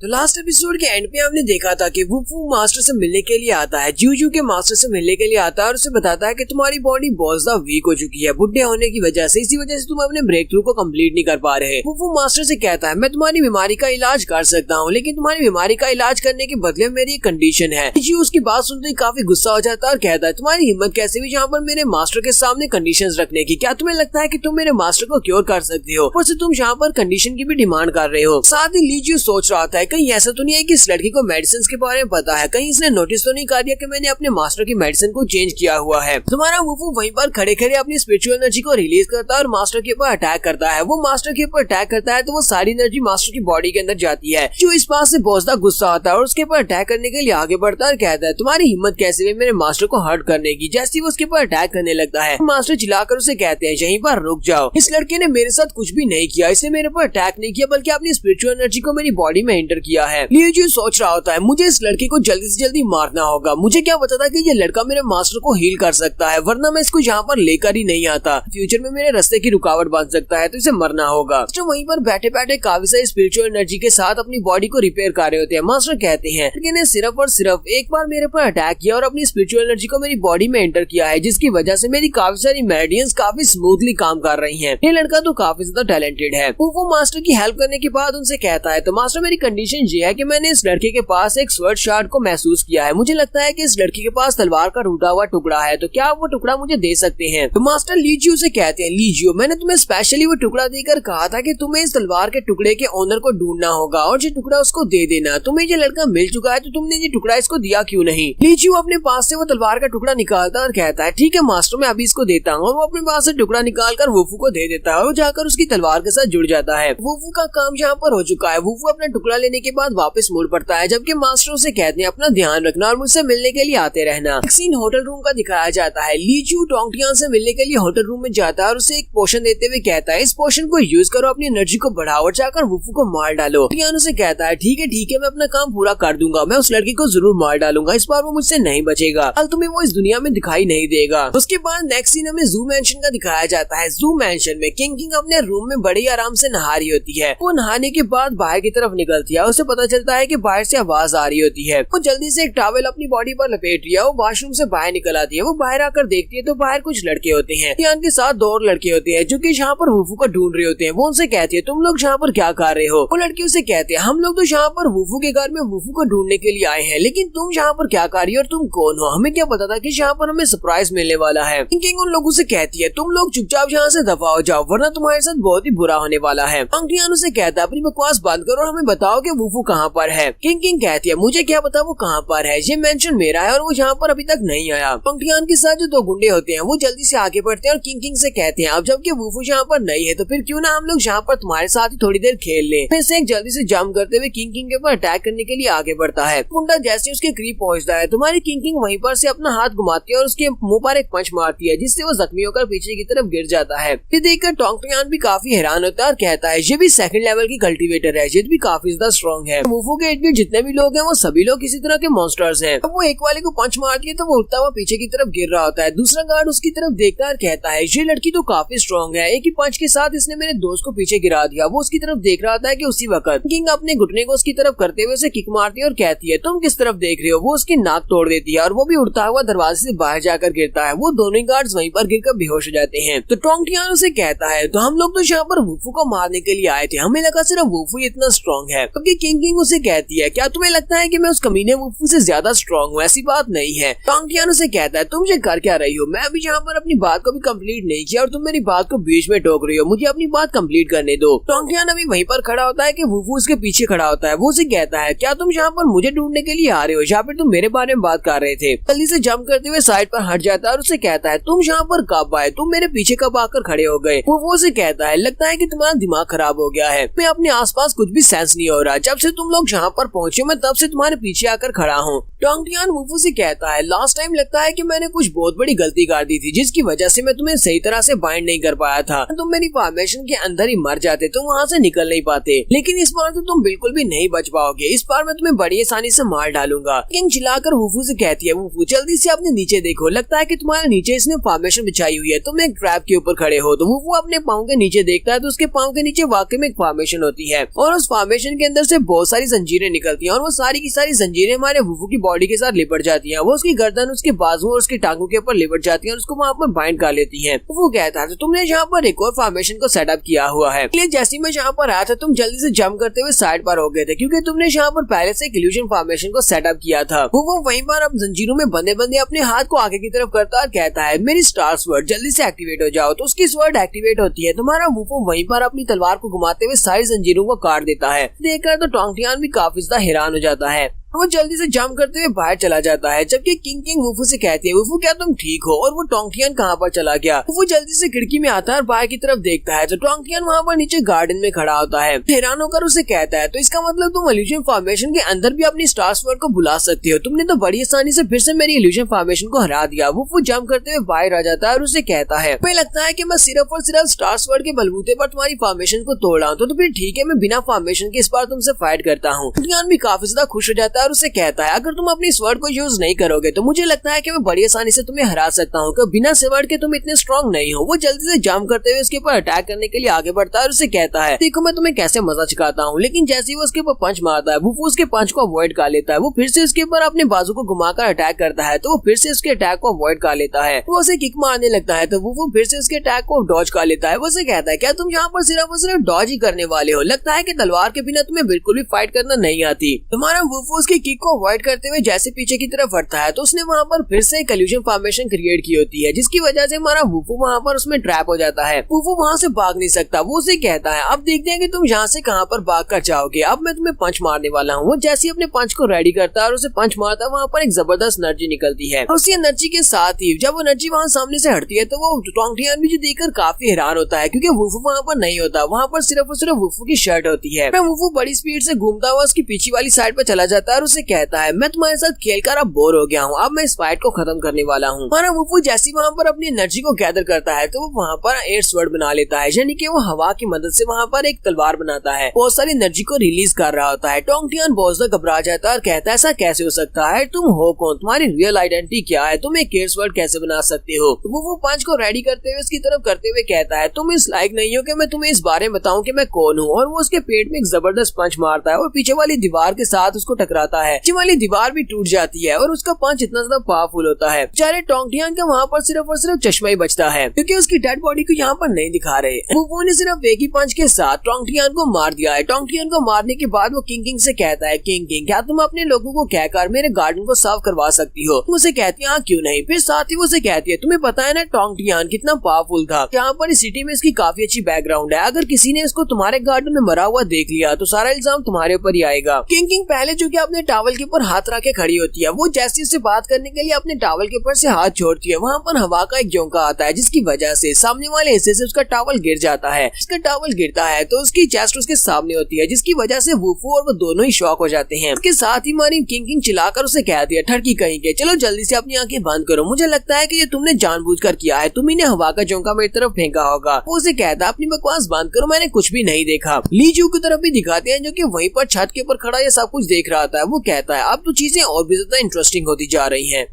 तो last episode के and पे हमने देखा था कि वुफू मास्टर से मिलने के लिए आता है, जूजू के मास्टर से मिलने के लिए आता है और उसे बताता है कि तुम्हारी बॉडी बहुत ज्यादा वीक हो चुकी है बुढ़े होने की वजह से, इसी वजह से तुम अपने ब्रेक थ्रू को कंप्लीट नहीं कर पा रहे। वुफू मास्टर से कहता है मैं तुम्हारी बीमारी का इलाज कर सकता हूँ, लेकिन तुम्हारी बीमारी का इलाज करने के बदले मेरी एक कंडीशन है। जी उसकी बात सुनते ही काफी गुस्सा हो जाता है और कहता है तुम्हारी हिम्मत कैसे हुई यहाँ पर मेरे मास्टर के सामने कंडीशंस रखने की, क्या तुम्हें लगता है कि तुम मेरे मास्टर को क्योर कर सकते हो, और तुम यहाँ पर कंडीशन की भी डिमांड कर रहे हो। साथ ही लीजियो सोच रहा था कहीं ऐसा तो नहीं है कि इस लड़की को मेडिसिन के बारे में पता है, कहीं इसने नोटिस तो नहीं कर दिया कि मैंने अपने मास्टर की मेडिसिन को चेंज किया हुआ है। तुम्हारा वुफू वहीं पर खड़े खड़े अपनी स्पिरिचुअल एनर्जी को रिलीज करता है और मास्टर के ऊपर अटैक करता है। वो मास्टर के ऊपर अटैक करता है तो वो सारी एनर्जी मास्टर की बॉडी के अंदर जाती है, जो इस बात से बहुत ज्यादा गुस्सा आता है और उसके ऊपर अटैक करने के लिए आगे बढ़ता है और कहता है तुम्हारी हिम्मत कैसे हुई मेरे मास्टर को हर्ट करने की। जैसे वो उसके ऊपर अटैक करने लगता है मास्टर चिल्लाकर उसे कहते हैं यहीं पर रुक जाओ, इस लड़के ने मेरे साथ कुछ भी नहीं किया, इसने मेरे ऊपर अटैक नहीं किया बल्कि अपनी स्पिरिचुअल एनर्जी को मेरी बॉडी में एंटर किया है। लियू सोच रहा होता है मुझे इस लड़के को जल्दी से जल्दी मारना होगा, मुझे क्या पता था कि ये लड़का मेरे मास्टर को हील कर सकता है, वरना मैं इसको यहाँ पर लेकर ही नहीं आता, फ्यूचर में मेरे रास्ते की रुकावट बन सकता है, तो इसे मरना होगा। तो वहीं पर बैठे बैठे काफी सारी स्पिरिचुअल एनर्जी के साथ अपनी बॉडी को रिपेयर कर रहे होते हैं। मास्टर कहते हैं लेकिन सिर्फ और सिर्फ एक बार मेरे पर अटैक किया और अपनी स्पिरिचुअल एनर्जी को मेरी बॉडी में एंटर किया है, जिसकी वजह से मेरी काफी सारी मेरिडियंस काफी स्मूथली काम कर रही है। ये लड़का तो काफी ज्यादा टैलेंटेड है। वो मास्टर की हेल्प करने के बाद उनसे कहता है तो मास्टर मेरी कंडीशन ये है कि मैंने इस लड़के के पास एक स्वर्ड शार्ड को महसूस किया है, मुझे लगता है कि इस लड़के के पास तलवार का टूटा हुआ टुकड़ा है, तो क्या आप वो टुकड़ा मुझे दे सकते हैं। तो मास्टर लीजियो से कहते हैं लीजियो मैंने तुम्हें स्पेशली वो टुकड़ा देकर कहा था कि तुम्हें इस तलवार के टुकड़े के ओनर को ढूंढना होगा और ये टुकड़ा उसको दे देना, तुम्हें ये लड़का मिल चुका है तो तुमने ये टुकड़ा इसको दिया क्यों नहीं। लीजियो अपने पास से वो तलवार का टुकड़ा निकालता है और कहता है ठीक है मास्टर मैं अभी इसको देता हूँ, और वो अपने पास से टुकड़ा निकाल कर वुफू को दे देता है और वो जाकर उसकी तलवार के साथ जुड़ जाता है। वुफू का काम यहाँ पर हो चुका है। वुफू अपना टुकड़ा लेने के बाद वापस मुड़ पड़ता है, जबकि मास्टर उसे कहते हैं अपना ध्यान रखना और मुझसे मिलने के लिए आते रहना। एक सीन होटल रूम का दिखाया जाता है। लीजू टोंगटियान से मिलने के लिए होटल रूम में जाता है और उसे एक पोशन देते हुए कहता है इस पोशन को यूज करो, अपनी एनर्जी को बढ़ाओ और जाकर वुफू को मार डालो। टोंगटियान उसे कहता है ठीक है मैं अपना काम पूरा कर दूंगा, मैं उस लड़की को जरूर मार डालूंगा, इस बार वो मुझसे नहीं बचेगा, कल तुम्हें वो इस दुनिया में दिखाई नहीं देगा। उसके बाद नेक्स्ट सीन हमें जू मैंशन का दिखाया जाता है। जू मैंशन में किंग अपने रूम में बड़े आराम से नहा रही होती है। वो नहाने के बाद बाहर की तरफ निकलती है, उसे पता चलता है कि बाहर से आवाज आ रही होती है। वो जल्दी से एक टॉवेल अपनी बॉडी पर लपेट लिया, वो वॉशरूम से बाहर निकल आती है। वो बाहर आकर देखती है तो बाहर कुछ लड़के होते हैं, ध्यान के साथ 2 और लड़के होते हैं जो कि यहाँ पर वुफू को ढूंढ रहे होते हैं। वो उनसे कहती है तुम लोग यहाँ पर क्या कर रहे हो। वो लड़के उसे कहते हैं हम लोग तो यहाँ पर वुफू के घर में वुफू को ढूंढने के लिए आए हैं, लेकिन तुम यहाँ पर क्या कर रही हो और तुम कौन हो, हमें क्या पता था कि यहाँ पर हमें सरप्राइज मिलने वाला है। किंग उन लोगों से कहती है तुम लोग चुपचाप यहाँ से दफा हो जाओ वरना तुम्हारे साथ बहुत ही बुरा होने वाला है। अंगटियान से कहता है अपनी बकवास बंद करो और हमें बताओ कि वुफू कहाँ पर है। किंग कहती है मुझे क्या पता वो कहाँ पर है, ये मेंशन मेरा है और वो यहाँ पर अभी तक नहीं आया। अंगटियान के साथ जो 2 गुंडे होते हैं वो जल्दी से आगे बढ़ते हैं और किंग से कहते हैं अब जबकि वुफू यहाँ पर नहीं है तो फिर क्यों ना हम लोग यहाँ पर तुम्हारे साथ ही थोड़ी देर खेल लें। फिर से एक जल्दी से जंप करते हुए किंग के ऊपर अटैक करने के लिए आगे बढ़ता है। गुंडा जैसे उसके करीब पहुंचता है तुम्हारी किंग वहीं पर से अपना हाथ घुमाती है और उसके मुंह पर एक पंच मारती है, जिससे वो जख्मी होकर पीछे की तरफ गिर जाता है। ये देखकर टोंगटियान भी काफी हैरान होता है और कहता है ये भी 2nd लेवल की कल्टीवेटर है, ये भी काफी ज्यादा स्ट्रॉन्ग है। वुफू के एज में जितने भी लोग हैं वो सभी लोग किसी तरह के मॉन्स्टर्स हैं। वो एक वाले को पंच मारती है तो वो उठता हुआ पीछे की तरफ गिर रहा होता है। दूसरा गार्ड उसकी तरफ देखता है और कहता है ये लड़की तो काफी स्ट्रॉन्ग है, एक ही पंच के साथ इसने मेरे दोस्त को पीछे गिरा दिया। वो उसकी तरफ देख रहा था कि उसी वक्त किंग अपने घुटने को उसकी तरफ करते हुए उसे किक मारती है और कहती है तुम किस तरफ देख रहे हो। वो उसकी नाक तोड़ देती है और वो भी उड़ता हुआ दरवाजे से बाहर जाकर गिरता है। वो दोनों ही गार्ड्स वहीं पर गिरकर बेहोश हो जाते हैं। तो टोंगटियान उसे कहता है तो हम लोग तो यहाँ पर वुफू को मारने के लिए आए थे, हमें लगा सिर्फ वुफू इतना स्ट्रॉन्ग है। क्योंकि किंग उसे कहती है क्या तुम्हें लगता है कि मैं उस कमीने वुफू से ज्यादा स्ट्रॉन्ग हूँ, ऐसी बात नहीं है। टोंगटियान उसे कहता है तुम ये कर क्या रही हो, मैं अभी यहाँ पर अपनी बात को भी कंप्लीट नहीं किया और तुम मेरी बात को बीच में टोक रही हो, मुझे अपनी बात कंप्लीट करने दो। टोंगटियान अभी वहीं पर खड़ा होता है कि वुफू उसके पीछे खड़ा होता है। वो उसे कहता है क्या तुम यहाँ पर मुझे ढूंढने के लिए आ रहे हो या फिर तुम मेरे बारे में बात कर रहे थे। जल्दी से जंप करते हुए साइड पर हट जाता है और उसे कहता है तुम यहाँ पर कब आए, तुम मेरे पीछे कब आकर खड़े हो गए। वो उसे कहता है लगता है कि तुम्हारा दिमाग खराब हो गया है, मैं अपने आसपास कुछ भी सेंस नहीं हो रहा, जब से तुम लोग यहाँ पर पहुंचे मैं तब से तुम्हारे पीछे आकर खड़ा हूँ। टोंगटियान वुफू से कहता है लास्ट टाइम लगता है कि मैंने कुछ बहुत बड़ी गलती कर दी थी जिसकी वजह से मैं तुम्हें सही तरह से बाइंड नहीं कर पाया था, तुम मेरी फॉर्मेशन के अंदर ही मर जाते, तुम वहाँ से निकल नहीं पाते, लेकिन इस बार तो तुम बिल्कुल भी नहीं बच पाओगे, इस बार मैं तुम्हें बड़ी आसानी से मार डालूंगा। किंग चिल्लाकर वुफू से कहती है वुफू जल्दी से अपने नीचे देखो, लगता है कि तुम्हारे नीचे इसने फॉर्मेशन बिछाई हुई है, तुम एक ट्रैप के ऊपर खड़े हो। तो वुफू अपने पाँव के नीचे देखता है तो उसके पाँव के नीचे वाकई में एक फॉर्मेशन होती है और उस फॉर्मेशन के अंदर से बहुत सारी जंजीरें निकलती हैं और वो सारी की सारी जंजीरें हमारे वुफू की बॉडी के साथ लिपट जाती हैं। वो उसकी गर्दन, उसके बाजू और उसकी टांगों के ऊपर लिपट जाती हैं और उसको वहाँ पर बाइंड कर लेती हैं। वो कहता है तो तुमने यहाँ पर एक और फॉर्मेशन को सेटअप किया हुआ है, इसलिए जैसे मैं यहाँ पर आया था तुम जल्दी से जंप करते हुए साइड पर हो गए थे क्योंकि तुमने यहाँ पर पहले से इल्यूजन फॉर्मेशन को सेटअप किया था। वो वहीं पर अब जंजीरों में बंधे बंधे अपने हाथ को आगे की तरफ करता और कहता है मेरी स्टार स्वर्ड जल्दी से एक्टिवेट हो जाओ। तो उसकी स्वर्ड एक्टिवेट होती है। तुम्हारा वुफू वहीं पर अपनी तलवार को घुमाते हुए सारी जंजीरों को काट देता है। देखकर तो टोंगटियान भी काफी ज्यादा हैरान हो जाता है। वो जल्दी से जंप करते हुए बाहर चला जाता है, जबकि किंग वुफू से कहती है वुफू क्या तुम ठीक हो, और वो टोंगटियान कहाँ पर चला गया। वुफू जल्दी से खिड़की में आता है और बाहर की तरफ देखता है तो टोंगटियान वहाँ पर नीचे गार्डन में खड़ा होता है। हैरान होकर उसे कहता है तो इसका मतलब तुम इल्यूजन फॉर्मेशन के अंदर भी अपनी स्टार स्वर्ड को बुला सकती हो, तुमने तो बड़ी आसानी से फिर से मेरी इल्यूजन फॉर्मेशन को हरा दिया। वुफू जंप करते हुए बाहर आ जाता है और उसे कहता है मुझे लगता है कि मैं सिर्फ और सिर्फ स्टार स्वर्ड के बलबूते पर तुम्हारी फॉर्मेशन को तोड़ रहा हूँ, तो फिर ठीक है मैं बिना फॉर्मेशन के इस बार तुमसे फाइट करता हूँ। टोंगटियान भी काफी ज्यादा खुश हो जाता है और उसे कहता है अगर तुम अपनी स्वर्ड को यूज नहीं करोगे तो मुझे लगता है कि मैं बड़ी आसानी से तुम्हें हरा सकता हूँ, कि बिना स्वर्ड के तुम इतने स्ट्रॉन्ग नहीं हो। वो जल्दी से जंप करते हुए उसके ऊपर अटैक करने के लिए आगे बढ़ता है और उसे कहता है देखो मैं तुम्हें कैसे मजा चुकाता हूँ। लेकिन जैसे ही वो उसके ऊपर पंच मारता है वुफू उसके पंच को अवॉइड कर लेता है। वो फिर से उसके ऊपर अपने बाजू को घुमाकर अटैक करता है तो वो फिर से उसके अटैक को अवॉइड कर लेता है। वो उसे किक मारने लगता है तो वुफू फिर से उसके अटैक को डॉज कर लेता है। वो उसे कहता है क्या तुम यहाँ पर सिर्फ और सिर्फ डॉज ही करने वाले हो, लगता है कि तलवार के बिना तुम्हें बिल्कुल भी फाइट करना नहीं आती। तुम्हारा वुफू उसकी किक को अवॉइड करते हुए जैसे पीछे की तरफ बढ़ता है तो उसने वहाँ पर फिर से एक इल्यूजन फॉर्मेशन क्रिएट की होती है, जिसकी वजह से हमारा वुफू वहाँ पर उसमें ट्रैप हो जाता है। वुफू वहाँ से भाग नहीं सकता। वो उसे कहता है अब देखते हैं कि तुम यहाँ से कहाँ पर भाग कर जाओगे, अब मैं तुम्हें पंच मारने वाला हूँ। वो जैसे अपने पंच को रेडी करता है और उसे पंच मारता है वहाँ पर एक जबरदस्त एनर्जी निकलती है और उसी एनर्जी के साथ ही जब वो एनर्जी वहाँ सामने से हटती है तो वो टोंगटियान भी देखकर काफी हैरान होता है क्योंकि वुफू वहाँ पर नहीं होता, वहाँ पर सिर्फ और सिर्फ वुफू की शर्ट होती है। वुफू बड़ी स्पीड से घूमता हुआ उसकी पीछे वाली साइड पर चला जाता है और उसे कहता है मैं तुम्हारे साथ खेलकर अब बोर हो गया हूँ, अब मैं इस फाइट को खत्म करने वाला हूँ। हमारा वुफू जैसे वहाँ पर अपनी एनर्जी को गैदर करता है तो वो वहाँ पर एयर स्वर्ड बना लेता है, यानी कि वो हवा की मदद से वहाँ पर एक तलवार बनाता है, बहुत सारी एनर्जी को रिलीज कर रहा होता है। टोंगटियान बहुत ज्यादा घबरा जाता है और कहता है ऐसा कैसे हो सकता है, तुम हो कौन, तुम्हारी रियल आइडेंटिटी क्या है, तुम एक एयर स्वर्ड कैसे बना सकते हो। वो पंच को रेडी करते हुए उसकी तरफ करते हुए कहता है तुम इस लायक नहीं हो कि मैं तुम्हें इस बारे में बताऊं कि मैं कौन हूँ, और वो उसके पेट में एक जबरदस्त पंच मारता है और पीछे वाली दीवार के साथ उसको टकराता है। पीछे वाली दीवार भी टूट जाती है और उसका पंच इतना ज्यादा पावरफुल होता है। बेचारे टोंगटियान का वहाँ पर सिर्फ और सिर्फ चश्मा ही बचता है क्योंकि उसकी डेड बॉडी को यहाँ पर नहीं दिखा रहे। वुफू ने सिर्फ एक ही पंच के साथ टोंगटियान को मार दिया है। टोंगटियान को मारने के बाद वो किंग से कहता है किंग क्या तुम अपने लोगों को कहकर मेरे गार्डन को साफ करवा सकती हो। उसे कहती है हाँ क्यों नहीं। फिर साथ ही वो उसे कहती है तुम्हें पता है ना टोंगटियान कितना पावरफुल था, यहाँ पर इस सिटी में इसकी काफी अच्छी बैकग्राउंड है, अगर किसी ने इसको तुम्हारे गार्डन में मरा हुआ देख लिया तो सारा इल्जाम तुम्हारे ऊपर ही आएगा। किंग पहले जो कि अपने टावल के ऊपर हाथ रख के खड़ी होती है, वो जैसे उससे बात करने के लिए अपने टावल के ऊपर से हाथ छोड़ती है वहाँ पर हवा का एक झोंका आता है जिसकी वजह से सामने वाले हिस्से से उसका टावल गिर जाता है। उसका टावल गिरता है तो उसकी चेस्ट उसके सामने होती है जिसकी वजह से वुफू और वो दोनों ही शॉक हो जाते हैं। उसके साथ ही हमारी किंग चिल्लाकर उसे कहती है ठड़की कहीं के, चलो जल्दी से अपनी आंखें बंद करो, मुझे लगता है कि ये तुमने जानबूझकर किया है, तुम ही ने हवा का झोंका मेरी तरफ फेंका होगा। वो उसे कहता है अपनी बकवास बंद करो, मैंने कुछ भी नहीं देखा। ली जू की तरफ भी दिखाते हैं जो कि वहीं पर छत के ऊपर खड़ा ये सब कुछ देख रहा था। वो कहता है अब तो चीजें और भी ज्यादा इंटरेस्टिंग होती जा रही हैं।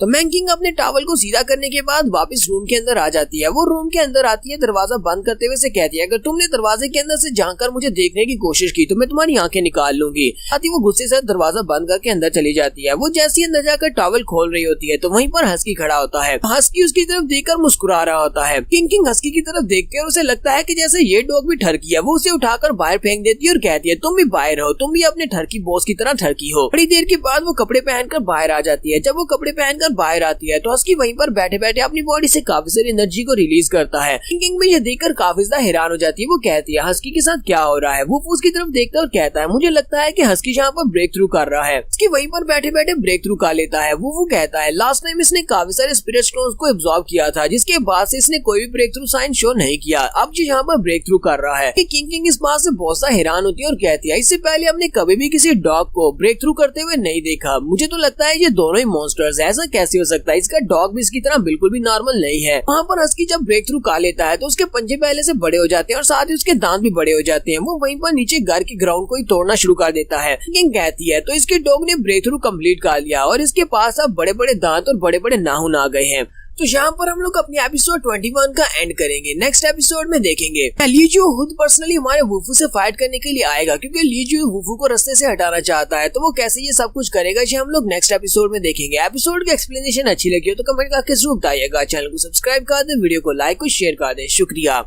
तो मैंकिंग अपने टावल को सीधा करने के बाद वापस रूम के अंदर आ जाती है। वो रूम के अंदर आती है, दरवाजा बंद करते हुए से कहती है अगर तुमने दरवाजे के अंदर से झांककर मुझे देखने की कोशिश की तो मैं तुम्हारी आंखें निकाल लूंगी। साथ ही वो गुस्से से दरवाजा बंद करके अंदर चली जाती है। वो जैसे अंदर जाकर टावल खोल रही होती है तो वहीं पर हस्की खड़ा होता है। हस्की उसकी तरफ देखकर मुस्कुरा रहा होता है। किंग हस्की की तरफ देखकर उसे लगता है कि जैसे ये डॉग भी ठरकी है। वो उसे उठाकर बाहर फेंक देती है और कहती है तुम भी बाहर हो, तुम भी अपने ठरकी बॉस की तरह ठरकी हो। थोड़ी देर के बाद वो कपड़े पहनकर बाहर आ जाती है। जब वो कपड़े पहनकर बाहर आती है तो हस्की वहीं पर बैठे बैठे अपनी बॉडी से काफी सारी एनर्जी को रिलीज करता है। किंग भी ये देखकर काफी ज्यादा हैरान हो जाती है। वो कहती है हस्की के साथ क्या हो रहा है। वो उसकी तरफ देखता है और कहता है मुझे लगता है कि हस्की यहाँ पर ब्रेक थ्रू कर रहा है। हस्की वहीं पर बैठे बैठे ब्रेक थ्रू कर लेता है। वो कहता है लास्ट टाइम इसने काफी सारे स्पिरिट स्टोन्स को एब्जॉर्ब किया था जिसके बाद से इसने कोई भी ब्रेक थ्रू साइन शो नहीं किया, अब जो यहाँ पर ब्रेक थ्रू कर रहा है। किंग इस बात से बहुत सा हैरान होती है और कहती है इससे पहले हमने कभी भी किसी डॉग को ब्रेक थ्रू करते हुए नहीं देखा, मुझे तो लगता है ये दोनों ही मॉन्स्टर्स है, ऐसा कैसे हो सकता है, इसका डॉग भी इसकी तरह बिल्कुल भी नॉर्मल नहीं है। वहाँ पर हस्की जब ब्रेक थ्रू कर लेता है तो उसके पंजे पहले से बड़े हो जाते हैं और साथ ही उसके दांत भी बड़े हो जाते हैं। वो वहीं पर नीचे घर के ग्राउंड को ही तोड़ना शुरू कर देता है। किंग कहती है तो इसके डॉग ने ब्रेक थ्रू कम्प्लीट कर लिया और इसके पास अब बड़े बड़े दांत और बड़े बड़े नाखून आ गए हैं। तो यहाँ पर हम लोग अपनी एपिसोड 21 का एंड करेंगे। नेक्स्ट एपिसोड में देखेंगे लीजियो खुद पर्सनली हमारे वुफू से फाइट करने के लिए आएगा, क्योंकि लीजियो वुफू को रास्ते से हटाना चाहता है। तो वो कैसे ये सब कुछ करेगा ये हम लोग नेक्स्ट एपिसोड में देखेंगे। एपिसोड की एक्सप्लेनेशन अच्छी लगी हो तो कमेंट करके जरूर बताइएगा। चैनल को सब्सक्राइब कर दे, वीडियो को लाइक और शेयर कर दे। शुक्रिया।